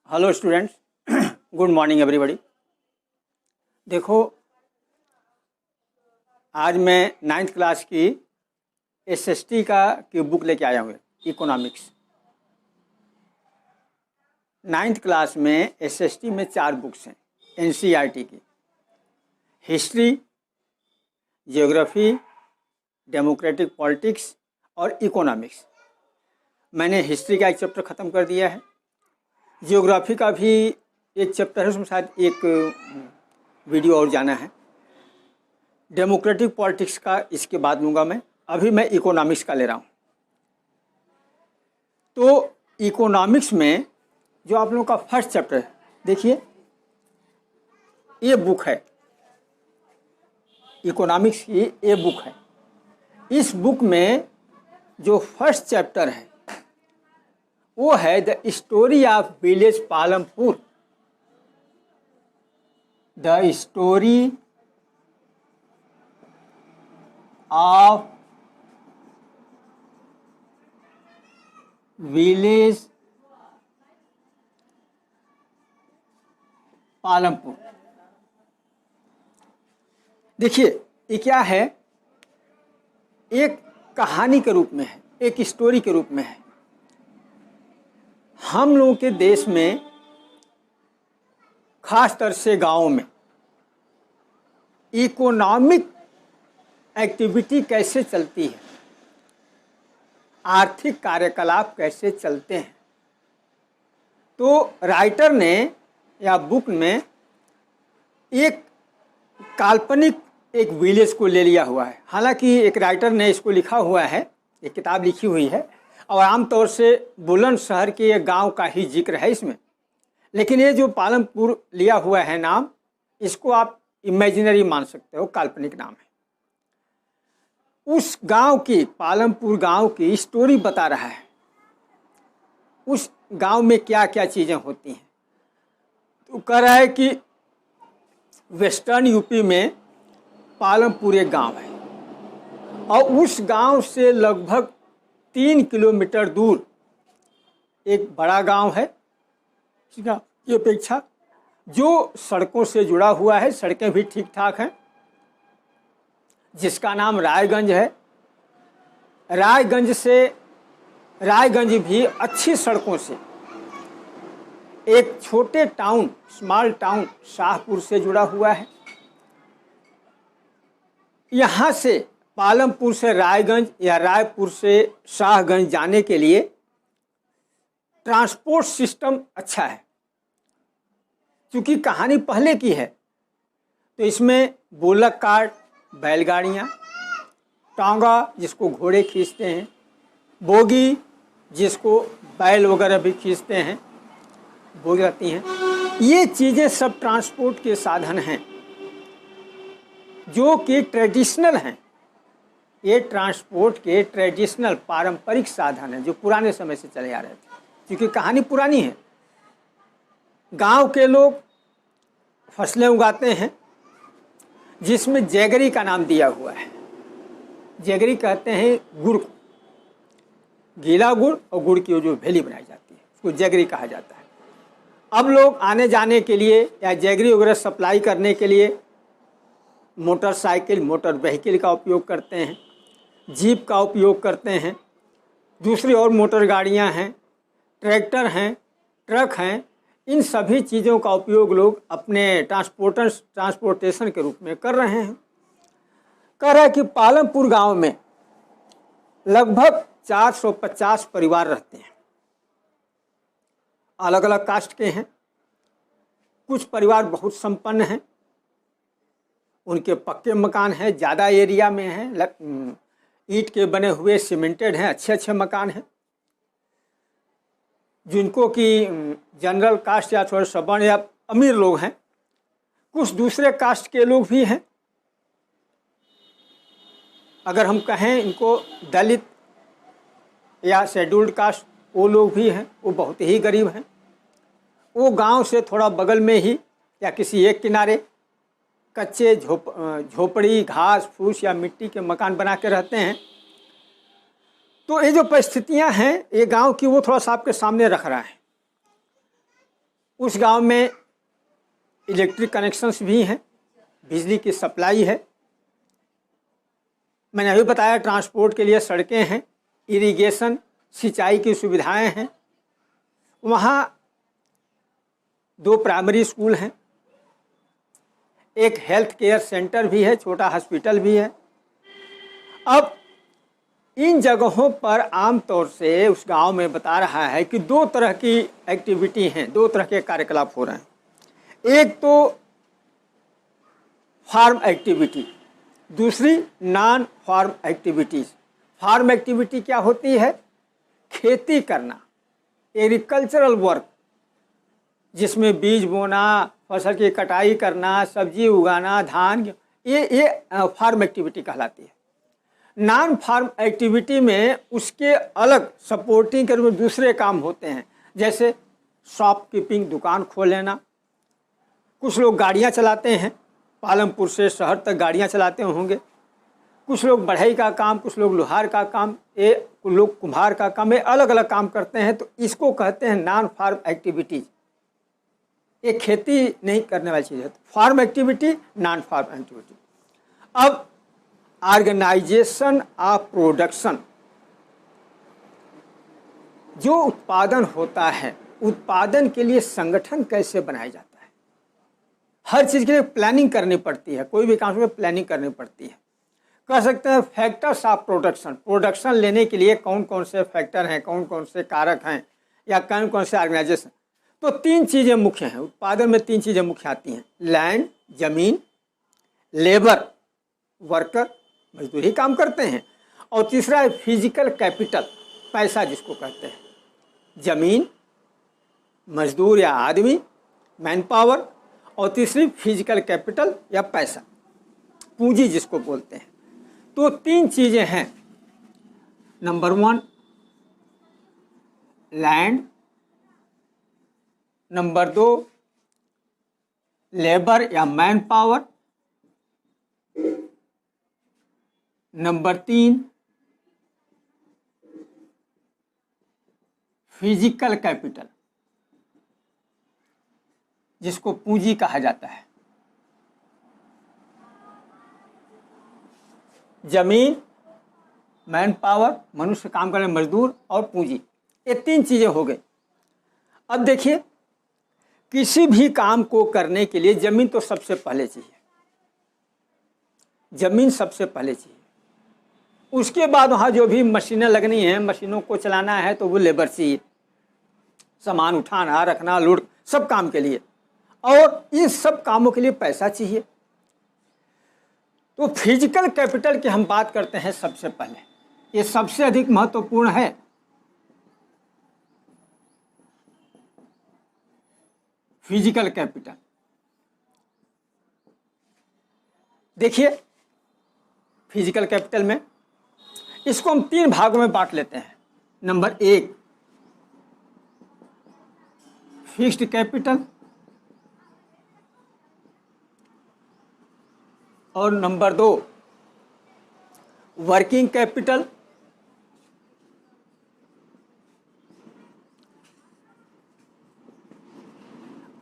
Hello students, good morning everybody. देखो, आज मैं 9th क्लास की एसएसटी की बुक लेके आया हूँ, इकोनॉमिक्स। 9th क्लास में एसएसटी में 4 बुक्स हैं एनसीईआरटी की: हिस्ट्री, जियोग्राफी, डेमोक्रेटिक पॉलिटिक्स और इकोनॉमिक्स। मैंने हिस्ट्री का एक चैप्टर ख़त्म कर दिया है। जियोग्राफी का भी एक चैप्टर है, उसमें शायद एक वीडियो और जाना है। डेमोक्रेटिक पॉलिटिक्स का इसके बाद लूँगा मैं। अभी मैं इकोनॉमिक्स का ले रहा हूँ। तो इकोनॉमिक्स में जो आप लोगों का फर्स्ट चैप्टर है, देखिए ये बुक है, इकोनॉमिक्स की ये बुक है। इस बुक में जो फर्स्ट चैप्टर है वो है the story of village Palampur. The story of village Palampur. देखिए ये क्या है, एक कहानी के रूप में है, एक स्टोरी के रूप में है। हम लोगों के देश में खास तौर से गाँव में इकोनॉमिक एक्टिविटी कैसे चलती है, आर्थिक कार्यकलाप कैसे चलते हैं। तो राइटर ने या बुक में एक काल्पनिक एक विलेज को ले लिया हुआ है। हालांकि एक राइटर ने इसको लिखा हुआ है, एक किताब लिखी हुई है, और आमतौर से बुलंदशहर के एक गांव का ही जिक्र है इसमें। लेकिन ये जो पालमपुर लिया हुआ है नाम, इसको आप इमेजिनरी मान सकते हो, काल्पनिक नाम है। उस गांव की, पालमपुर गांव की स्टोरी बता रहा है, उस गांव में क्या क्या चीज़ें होती हैं। तो कह रहा है कि वेस्टर्न यूपी में पालमपुर एक गांव है, और उस गांव से लगभग 3 किलोमीटर दूर एक बड़ा गांव है, ठीक है, ये अपेक्षा जो सड़कों से जुड़ा हुआ है, सड़कें भी ठीक ठाक हैं, जिसका नाम रायगंज है। रायगंज भी अच्छी सड़कों से एक छोटे टाउन, स्मॉल टाउन शाहपुर से जुड़ा हुआ है। यहाँ से पालमपुर से रायगंज या रायपुर से शाहगंज जाने के लिए ट्रांसपोर्ट सिस्टम अच्छा है। क्योंकि कहानी पहले की है तो इसमें बोलक कार्ट, बैलगाड़ियाँ, टांगा जिसको घोड़े खींचते हैं, बोगी जिसको बैल वगैरह भी खींचते हैं, बोगी आती हैं। ये चीज़ें सब ट्रांसपोर्ट के साधन हैं जो कि ट्रेडिशनल हैं। ये ट्रांसपोर्ट के ट्रेडिशनल पारंपरिक साधन हैं जो पुराने समय से चले आ रहे थे। क्योंकि कहानी पुरानी है। गांव के लोग फसलें उगाते हैं जिसमें जैगरी का नाम दिया हुआ है। जैगरी कहते हैं गुड़ को, गीला गुड़ और गुड़ की जो भेली बनाई जाती है उसको जैगरी कहा जाता है। अब लोग आने जाने के लिए या जैगरी वगैरह सप्लाई करने के लिए मोटरसाइकिल, मोटर व्हीकल का उपयोग करते हैं, जीप का उपयोग करते हैं, दूसरी और मोटर गाड़ियां हैं, ट्रैक्टर हैं, ट्रक हैं। इन सभी चीज़ों का उपयोग लोग अपने ट्रांसपोर्टेशन के रूप में कर रहे हैं। कह रहा है कि पालमपुर गांव में लगभग 450 परिवार रहते हैं, अलग अलग कास्ट के हैं। कुछ परिवार बहुत संपन्न हैं, उनके पक्के मकान हैं, ज़्यादा एरिया में हैं, ईंट के बने हुए सीमेंटेड हैं, अच्छे अच्छे मकान हैं। जिनको कि जनरल कास्ट या थोड़ा सवर्ण या अमीर लोग हैं। कुछ दूसरे कास्ट के लोग भी हैं, अगर हम कहें इनको दलित या शेड्यूल्ड कास्ट, वो लोग भी हैं, वो बहुत ही गरीब हैं। वो गांव से थोड़ा बगल में ही या किसी एक किनारे कच्चे झोपड़ी, घास फूस या मिट्टी के मकान बना के रहते हैं। तो ये जो परिस्थितियां हैं ये गांव की, वो थोड़ा सा आपके सामने रख रहा है। उस गांव में इलेक्ट्रिक कनेक्शंस भी हैं, बिजली की सप्लाई है, मैंने अभी बताया ट्रांसपोर्ट के लिए सड़कें हैं, इरिगेशन सिंचाई की सुविधाएं हैं। वहाँ 2 प्राइमरी स्कूल हैं, एक हेल्थ केयर सेंटर भी है, छोटा हॉस्पिटल भी है। अब इन जगहों पर आमतौर से उस गांव में बता रहा है कि 2 तरह की एक्टिविटी हैं, 2 तरह के कार्यकलाप हो रहे हैं। एक तो फार्म एक्टिविटी, दूसरी non farm activities. Farm activity क्या होती है? खेती करना, एग्रीकल्चरल वर्क, जिसमें बीज बोना, फसल की कटाई करना, सब्जी उगाना, धान, ये फार्म एक्टिविटी कहलाती है। नॉन फार्म एक्टिविटी में उसके अलग सपोर्टिंग के रूप में दूसरे काम होते हैं, जैसे शॉपकीपिंग, दुकान खोल लेना। कुछ लोग गाड़ियाँ चलाते हैं, पालमपुर से शहर तक गाड़ियाँ चलाते होंगे। कुछ लोग बढ़ई का काम, कुछ लोग लोहार का काम, कुछ लोग कुम्हार का काम, ये अलग अलग काम करते हैं। तो इसको कहते हैं नॉन फार्म एक्टिविटीज़। ये खेती नहीं करने वाली चीज़ है। Farm activity, non farm activity. अब ऑर्गेनाइजेशन ऑफ प्रोडक्शन, जो उत्पादन होता है, उत्पादन के लिए संगठन कैसे बनाया जाता है। हर चीज़ के लिए प्लानिंग करनी पड़ती है, कोई भी काम में प्लानिंग करनी पड़ती है। कह सकते हैं फैक्टर्स ऑफ प्रोडक्शन, प्रोडक्शन लेने के लिए कौन कौन से फैक्टर हैं, कौन कौन से कारक हैं, या कौन कौन से ऑर्गेनाइजेशन। तो 3 चीज़ें मुख्य हैं उत्पादन में, 3 चीज़ें मुख्य आती हैं। लैंड, ज़मीन, लेबर, वर्कर, मजदूरी काम करते हैं, और तीसरा है फिजिकल कैपिटल, पैसा जिसको कहते हैं। ज़मीन, मजदूर या आदमी, मैन पावर, और तीसरी फिजिकल कैपिटल या पैसा, पूंजी जिसको बोलते हैं। तो 3 चीज़ें हैं। नंबर 1 लैंड, नंबर 2 लेबर या man power, number 3 physical capital, जिसको पूंजी कहा जाता है। जमीन, मैन पावर, मनुष्य काम करने, मजदूर, और पूंजी, ये 3 चीज़ें हो गई। अब देखिए, किसी भी काम को करने के लिए जमीन तो सबसे पहले चाहिए, जमीन सबसे पहले चाहिए। उसके बाद वहाँ जो भी मशीनें लगनी हैं, मशीनों को चलाना है, तो वो लेबर चाहिए, सामान उठाना, रखना, लोड, सब काम के लिए, और इन सब कामों के लिए पैसा चाहिए। तो फिजिकल कैपिटल की हम बात करते हैं सबसे पहले, ये सबसे अधिक महत्वपूर्ण है। फिजिकल कैपिटल देखिए, फिजिकल कैपिटल में इसको हम 3 भागों में बांट लेते हैं। नंबर 1 फिक्स्ड कैपिटल, और नंबर 2 वर्किंग कैपिटल,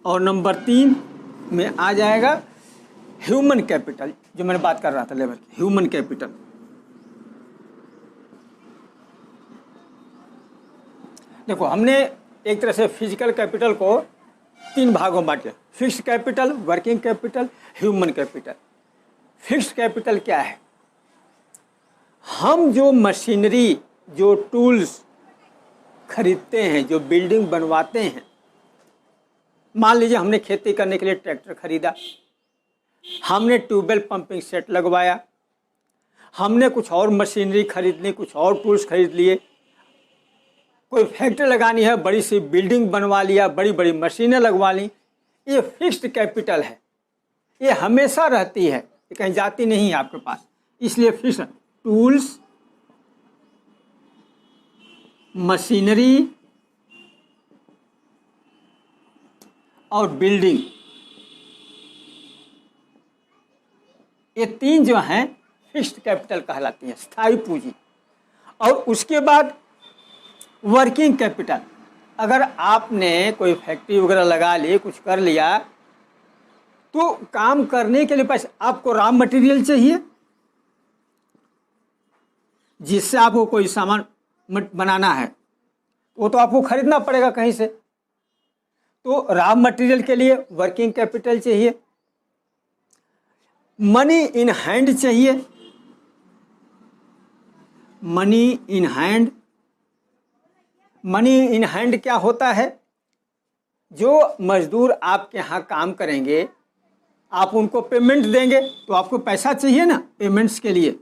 और नंबर 3 में आ जाएगा ह्यूमन कैपिटल, जो मैंने बात कर रहा था लेबर की, ह्यूमन कैपिटल। देखो, हमने एक तरह से फिजिकल कैपिटल को 3 भागों में बांटे, fixed capital, working capital, human capital. Fixed capital क्या है? हम जो मशीनरी, जो टूल्स खरीदते हैं, जो बिल्डिंग बनवाते हैं, मान लीजिए हमने खेती करने के लिए ट्रैक्टर खरीदा, हमने ट्यूबवेल पंपिंग सेट लगवाया, हमने कुछ और मशीनरी खरीद ली, कुछ और टूल्स खरीद लिए, कोई फैक्ट्री लगानी है, बड़ी सी बिल्डिंग बनवा लिया, बड़ी बड़ी मशीनें लगवा ली, ये फिक्स्ड कैपिटल है। ये हमेशा रहती है, ये कहीं जाती नहीं है आपके पास, इसलिए फिक्स्ड। टूल्स, मशीनरी और बिल्डिंग, ये 3 जो हैं फिक्स्ड कैपिटल कहलाती हैं, स्थायी पूंजी। और उसके बाद वर्किंग कैपिटल, अगर आपने कोई फैक्ट्री वगैरह लगा ली, कुछ कर लिया, तो काम करने के लिए पैसे, आपको रॉ मटेरियल चाहिए जिससे आपको कोई सामान बनाना है, वो तो आपको खरीदना पड़ेगा कहीं से। तो रॉ मटेरियल के लिए वर्किंग कैपिटल चाहिए, मनी इन हैंड चाहिए। Money in hand, money in hand क्या होता है? जो मजदूर आपके यहाँ काम करेंगे, आप उनको पेमेंट देंगे तो आपको पैसा चाहिए ना, पेमेंट्स के लिए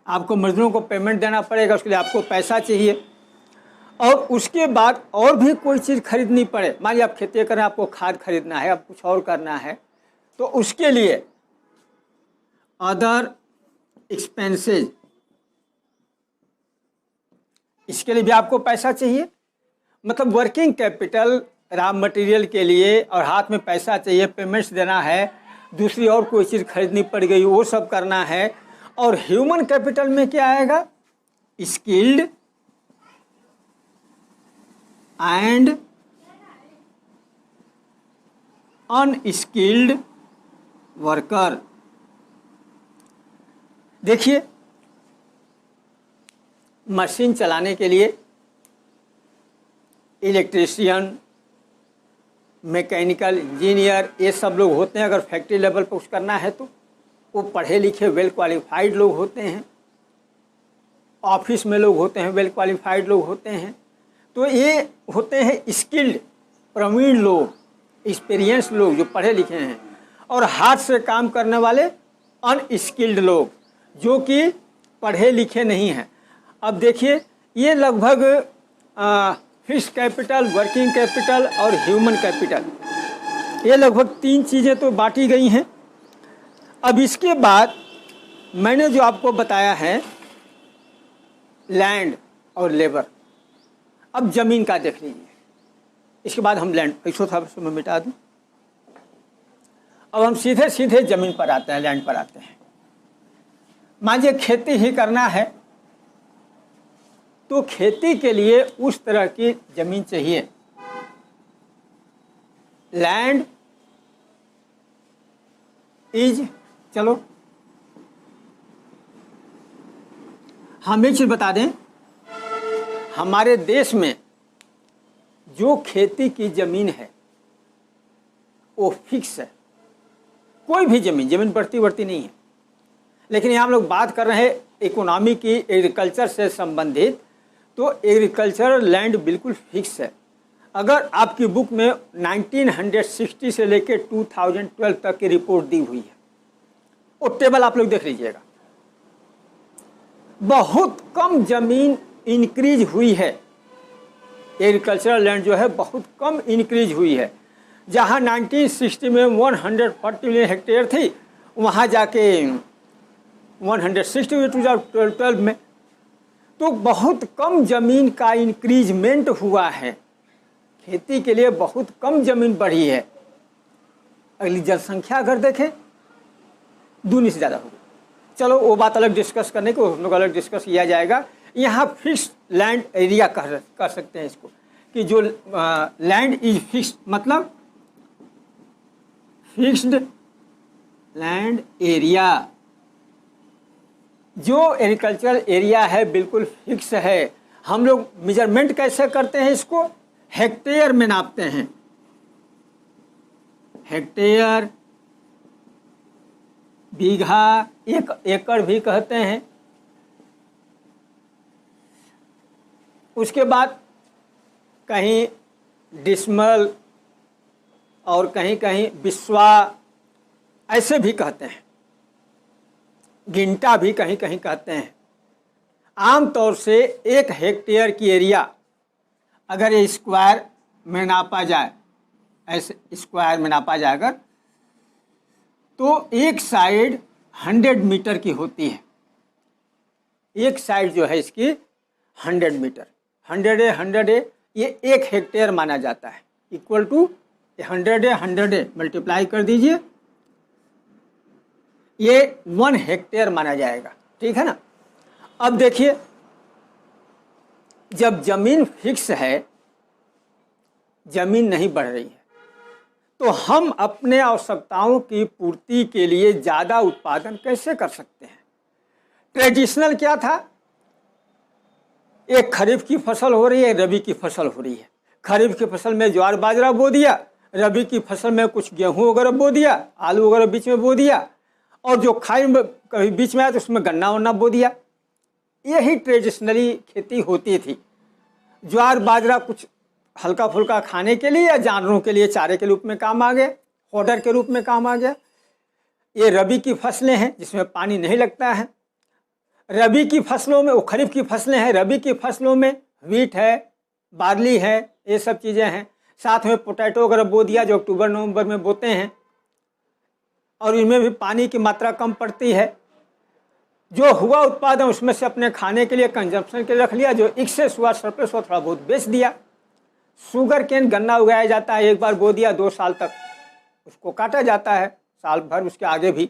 आपको मजदूरों को पेमेंट देना पड़ेगा, उसके लिए आपको पैसा चाहिए। और उसके बाद और भी कोई चीज़ खरीदनी पड़े, मान लीजिए आप खेती कर रहे हैं, आपको खाद खरीदना है, आप कुछ और करना है, तो उसके लिए अदर एक्सपेंसेस, इसके लिए भी आपको पैसा चाहिए। मतलब वर्किंग कैपिटल रॉ मटेरियल के लिए, और हाथ में पैसा चाहिए, पेमेंट्स देना है, दूसरी और कोई चीज़ खरीदनी पड़ गई वो सब करना है। और ह्यूमन कैपिटल में क्या आएगा? Skilled and unskilled worker. देखिए, मशीन चलाने के लिए इलेक्ट्रीशियन, मैकेनिकल इंजीनियर, ये सब लोग होते हैं। अगर फैक्ट्री लेवल पर कुछ करना है तो वो पढ़े लिखे वेल क्वालिफाइड लोग होते हैं। ऑफिस में लोग होते हैं, वेल क्वालिफाइड लोग होते हैं। तो ये होते हैं स्किल्ड, प्रवीण लोग, एक्सपीरियंस लोग जो पढ़े लिखे हैं। और हाथ से काम करने वाले अनस्किल्ड लोग जो कि पढ़े लिखे नहीं हैं। अब देखिए, ये लगभग फिक्स्ड कैपिटल, वर्किंग कैपिटल और ह्यूमन कैपिटल, ये लगभग 3 चीज़ें तो बांटी गई हैं। अब इसके बाद मैंने जो आपको बताया है लैंड और लेबर। अब ज़मीन का देख लीजिए, इसके बाद हम लैंड, इसको था मैं मिटा दूँ। अब हम सीधे सीधे ज़मीन पर आते हैं, लैंड पर आते हैं। मान लीजिए खेती ही करना है, तो खेती के लिए उस तरह की ज़मीन चाहिए। लैंड इज, चलो हम एक चीज़ बता दें, हमारे देश में जो खेती की ज़मीन है वो फिक्स है। कोई भी ज़मीन बढ़ती नहीं है। लेकिन यहाँ हम लोग बात कर रहे हैं इकोनॉमी की, एग्रीकल्चर से संबंधित, तो एग्रीकल्चरल लैंड बिल्कुल फिक्स है। अगर आपकी बुक में 1960 से लेकर 2012 तक की रिपोर्ट दी हुई है, वो टेबल आप लोग देख लीजिएगा। बहुत कम ज़मीन इंक्रीज हुई है, एग्रीकल्चरल लैंड जो है बहुत कम इंक्रीज हुई है। जहाँ 1960 में 140 मिलियन हेक्टेयर थी, वहाँ जाके 160 हुई 2012 में। तो बहुत कम ज़मीन का इंक्रीजमेंट हुआ है, खेती के लिए बहुत कम ज़मीन बढ़ी है। अगली जनसंख्या अगर देखें, दूनी से ज़्यादा होगी। चलो वो बात अलग डिस्कस करने को, हम लोग अलग डिस्कस किया जाएगा। यहाँ फिक्स्ड लैंड एरिया कर सकते हैं इसको, कि जो लैंड इज फिक्स्ड, मतलब फिक्स्ड लैंड एरिया, जो एग्रीकल्चरल एरिया है बिल्कुल फिक्स है। हम लोग मेजरमेंट कैसे करते हैं इसको? हेक्टेयर में नापते हैं। हेक्टेयर, बीघा, एक एकड़ भी कहते हैं। उसके बाद कहीं डिसमल और कहीं कहीं बिस्वा ऐसे भी कहते हैं, गिंटा भी कहीं कहीं कहते हैं। आमतौर से 1 हेक्टेयर की एरिया अगर ये स्क्वायर में नापा जाए, ऐसे स्क्वायर में नापा जाए अगर, तो एक साइड 100 मीटर की होती है। एक साइड जो है इसकी 100 मीटर, 100 है, ये 1 हेक्टेयर माना जाता है। इक्वल टू 100 मल्टीप्लाई कर दीजिए, ये 1 हेक्टेयर माना जाएगा। ठीक है ना। अब देखिए, जब जमीन फिक्स है, जमीन नहीं बढ़ रही है, तो हम अपने आवश्यकताओं की पूर्ति के लिए ज़्यादा उत्पादन कैसे कर सकते हैं? ट्रेडिशनल क्या था? एक खरीफ की फसल हो रही है, रबी की फसल हो रही है। खरीफ की फसल में ज्वार बाजरा बो दिया, रबी की फसल में कुछ गेहूं वगैरह बो दिया, आलू वगैरह बीच में बो दिया, और जो खाई कभी बीच में आया तो उसमें गन्ना वन्ना बो दिया। यही ट्रेडिशनली खेती होती थी। ज्वार बाजरा कुछ हल्का फुल्का खाने के लिए या जानवरों के लिए चारे के रूप में काम आ गया, फॉडर के रूप में काम आ गया। ये रबी की फसलें हैं जिसमें पानी नहीं लगता है। रबी की फसलों में, वो खरीफ की फसलें हैं, रबी की फसलों में व्हीट है, बार्ली है, ये सब चीज़ें हैं। साथ में पोटैटो वगैरह बो दिया जो अक्टूबर नवंबर में बोते हैं, और इनमें भी पानी की मात्रा कम पड़ती है। जो हुआ उत्पादन उसमें से अपने खाने के लिए, कंजम्पशन के लिए रख लिया, जो एक्सेस हुआ, सरप्लस हुआ, थोड़ा बहुत बेच दिया। शुगर केन गन्ना उगाया जाता है, एक बार बो दिया 2 साल तक उसको काटा जाता है, साल भर उसके आगे भी,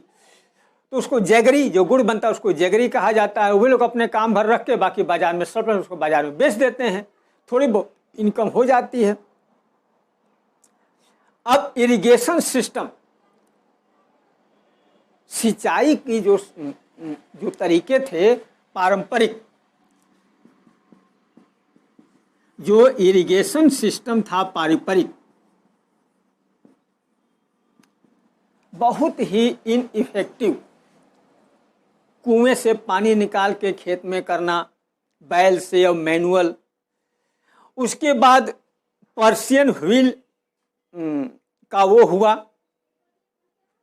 तो उसको जैगरी, जो गुड़ बनता है उसको जैगरी कहा जाता है। वो लोग अपने काम भर रख के बाकी बाजार में सरप्लस उसको बाजार में बेच देते हैं, थोड़ी बहुत इनकम हो जाती है। अब इरिगेशन सिस्टम, सिंचाई की जो तरीके थे पारंपरिक, जो इरिगेशन सिस्टम था पारंपरिक, बहुत ही इनइफेक्टिव। कुएं से पानी निकाल के खेत में करना, बैल से और मैनुअल। उसके बाद पर्शियन व्हील का वो हुआ,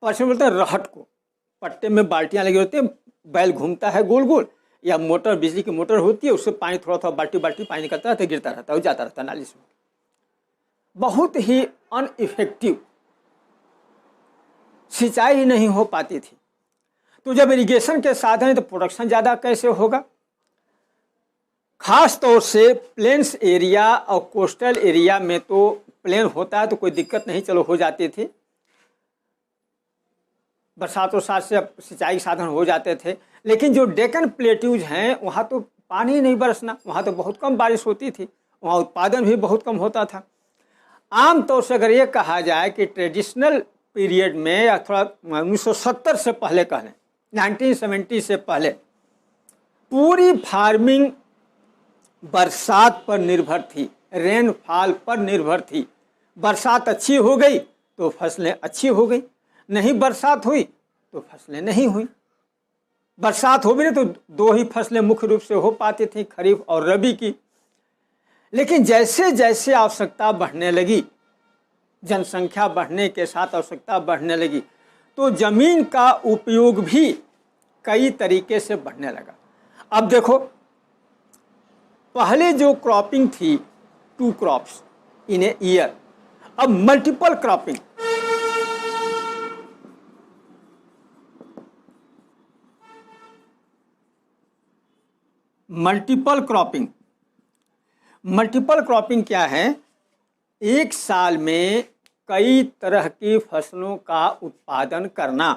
पर्शियन बोलते हैं रहट को, पट्टे में बाल्टियां लगी होती है, बैल घूमता है गोल गोल, या मोटर, बिजली की मोटर होती है, उससे पानी थोड़ा थोड़ा बाल्टी बाल्टी पानी निकलता रहता है, गिरता रहता है और जाता रहता है नाली से। बहुत ही अनइफेक्टिव, सिंचाई ही नहीं हो पाती थी। तो जब इरिगेशन के साधन है तो प्रोडक्शन ज़्यादा कैसे होगा? खास तौर से प्लेन्स एरिया और कोस्टल एरिया में तो प्लेन होता है तो कोई दिक्कत नहीं, चलो हो जाती थी, बरसात वरसात से सिंचाई साधन हो जाते थे। लेकिन जो डेक्कन प्लेट्यूज हैं वहाँ तो पानी ही नहीं बरसना, वहाँ तो बहुत कम बारिश होती थी, वहाँ उत्पादन भी बहुत कम होता था। आम तौर से अगर ये कहा जाए कि ट्रेडिशनल पीरियड में, या थोड़ा 1970 से पहले कह लें, 1970 से पहले, पूरी फार्मिंग बरसात पर निर्भर थी, रेनफॉल पर निर्भर थी। बरसात अच्छी हो गई तो फसलें अच्छी हो गई, नहीं बरसात हुई तो फसलें नहीं हुई। बरसात हो भी नहीं तो 2 ही फसलें मुख्य रूप से हो पाती थी, खरीफ और रबी की। लेकिन जैसे जैसे आवश्यकता बढ़ने लगी, जनसंख्या बढ़ने के साथ आवश्यकता बढ़ने लगी, तो ज़मीन का उपयोग भी कई तरीके से बढ़ने लगा। अब देखो, पहले जो क्रॉपिंग थी 2 क्रॉप्स इन ए ईयर, अब multiple cropping, multiple cropping. Multiple cropping क्या है? एक साल में कई तरह की फसलों का उत्पादन करना,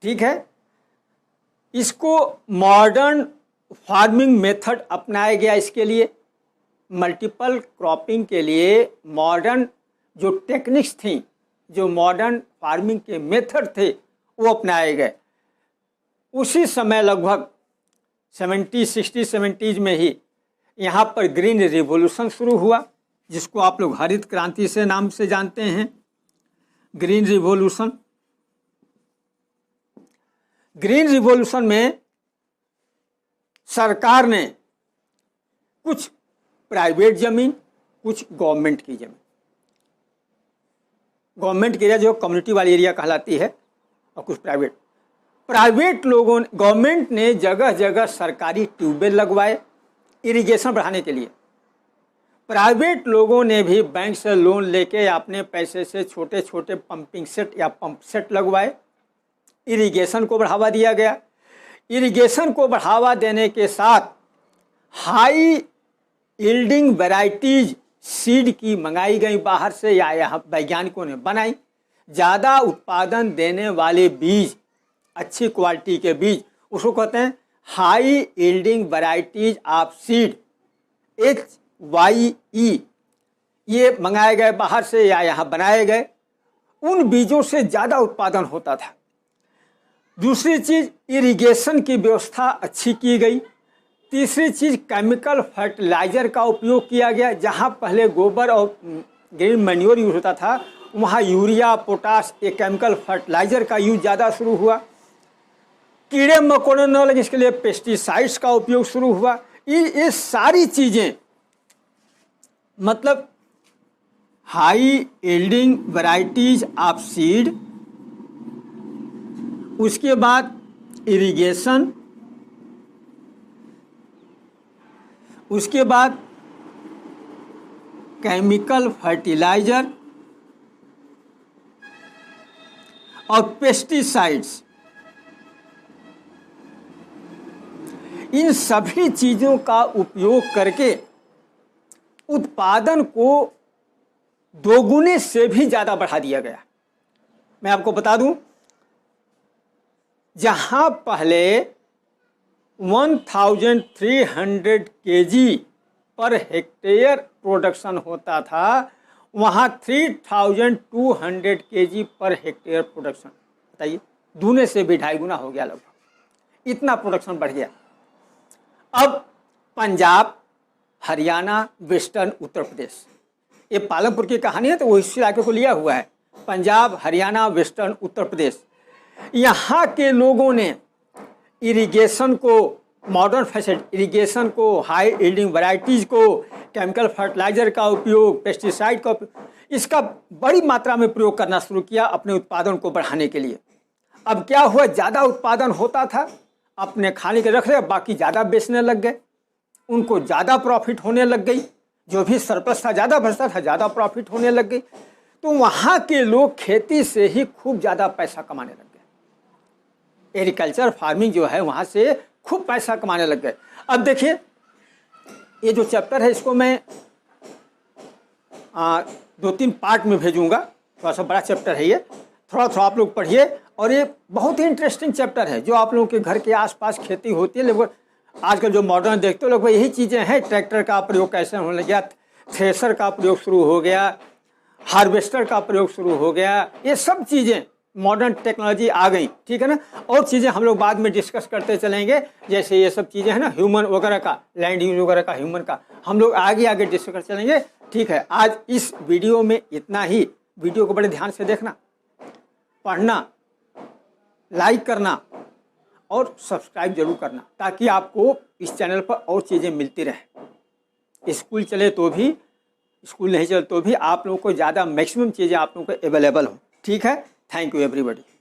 ठीक है। इसको मॉडर्न फार्मिंग मेथड अपनाया गया। इसके लिए मल्टीपल क्रॉपिंग के लिए मॉडर्न जो टेक्निक्स थी, जो मॉडर्न फार्मिंग के मेथड थे, वो अपनाए गए। उसी समय लगभग 60-70s में ही यहाँ पर ग्रीन रिवॉल्यूशन शुरू हुआ, जिसको आप लोग हरित क्रांति से नाम से जानते हैं। ग्रीन रिवॉल्यूशन, ग्रीन रिवॉल्यूशन में सरकार ने कुछ प्राइवेट ज़मीन, कुछ गवर्नमेंट की ज़मीन, गवर्नमेंट की एरिया जो कम्युनिटी वाली एरिया कहलाती है, और कुछ प्राइवेट लोगों ने, गवर्नमेंट ने जगह जगह सरकारी ट्यूबवेल लगवाए इरिगेशन बढ़ाने के लिए। प्राइवेट लोगों ने भी बैंक से लोन लेके अपने पैसे से छोटे छोटे पंपिंग सेट या पंप सेट लगवाए, इरिगेशन को बढ़ावा दिया गया। इरिगेशन को बढ़ावा देने के साथ हाई यील्डिंग वैरायटीज सीड की मंगाई गई बाहर से, या यहाँ वैज्ञानिकों ने बनाई। ज़्यादा उत्पादन देने वाले बीज, अच्छी क्वालिटी के बीज, उसको कहते हैं high yielding varieties of seed HYE, ये मंगाए गए बाहर से या यहाँ बनाए गए उन बीजों से ज़्यादा उत्पादन होता था। दूसरी चीज़, इरिगेशन की व्यवस्था अच्छी की गई। तीसरी चीज़, केमिकल फर्टिलाइज़र का उपयोग किया गया। जहाँ पहले गोबर और ग्रीन मैन्योर यूज होता था, वहाँ यूरिया, पोटाश, ये केमिकल फर्टिलाइज़र का यूज ज़्यादा शुरू हुआ। कीड़े मकोड़े न लगे इसके लिए पेस्टिसाइड्स का उपयोग शुरू हुआ। ये सारी चीज़ें, मतलब high yielding varieties of seed, उसके बाद इरिगेशन, उसके बाद केमिकल फर्टिलाइज़र और पेस्टिसाइड्स, इन सभी चीज़ों का उपयोग करके उत्पादन को दोगुने से भी ज़्यादा बढ़ा दिया गया। मैं आपको बता दूं, जहां पहले 1300 kg पर हेक्टेयर प्रोडक्शन होता था, वहां 3200 kg पर हेक्टेयर प्रोडक्शन। बताइए, दूने से भी 2.5 गुना हो गया लगभग, इतना प्रोडक्शन बढ़ गया। अब पंजाब, हरियाणा, वेस्टर्न उत्तर प्रदेश, ये पालमपुर की कहानी है तो वो इस इलाके को लिया हुआ है। पंजाब, हरियाणा, वेस्टर्न उत्तर प्रदेश, यहाँ के लोगों ने इरिगेशन को, मॉडर्न फैसिलिटी, इरिगेशन को, हाई यील्डिंग वैरायटीज़ को, केमिकल फर्टिलाइज़र का उपयोग, पेस्टिसाइड का उपयोग, इसका बड़ी मात्रा में प्रयोग करना शुरू किया अपने उत्पादन को बढ़ाने के लिए। अब क्या हुआ, ज़्यादा उत्पादन होता था, अपने खाने के रख रहे, बाकी ज़्यादा बेचने लग गए, उनको ज़्यादा प्रॉफिट होने लग गई। जो भी सरप्लस था, ज़्यादा बचता था, ज़्यादा प्रॉफिट होने लग गई। तो वहाँ के लोग खेती से ही खूब ज़्यादा पैसा कमाने लग गए। एग्रीकल्चर फार्मिंग जो है वहाँ से खूब पैसा कमाने लग गए। अब देखिए, ये जो चैप्टर है इसको मैं 2-3 पार्ट में भेजूंगा। थोड़ा सा बड़ा चैप्टर है ये, थोड़ा थोड़ा आप लोग पढ़िए। और ये बहुत ही इंटरेस्टिंग चैप्टर है। जो आप लोगों के घर के आसपास खेती होती है, लगभग आजकल जो मॉडर्न देखते हो लगभग यही चीज़ें हैं। ट्रैक्टर का प्रयोग कैसे होने लगा, थ्रेसर का प्रयोग शुरू हो गया, हार्वेस्टर का प्रयोग शुरू हो गया, ये सब चीज़ें मॉडर्न टेक्नोलॉजी आ गई, ठीक है ना। और चीज़ें हम लोग बाद में डिस्कस करते चलेंगे, जैसे ये सब चीज़ें हैं ना, ह्यूमन वगैरह का, लैंड यूज वगैरह का, ह्यूमन का, हम लोग आगे आगे डिस्कस करते चलेंगे, ठीक है। आज इस वीडियो में इतना ही। वीडियो को बड़े ध्यान से देखना, पढ़ना, लाइक करना और सब्सक्राइब जरूर करना, ताकि आपको इस चैनल पर और चीज़ें मिलती रहे। स्कूल चले तो भी, स्कूल नहीं चले तो भी आप लोगों को ज़्यादा मैक्सिमम चीज़ें आप लोगों को अवेलेबल हो, ठीक है। Thank you everybody.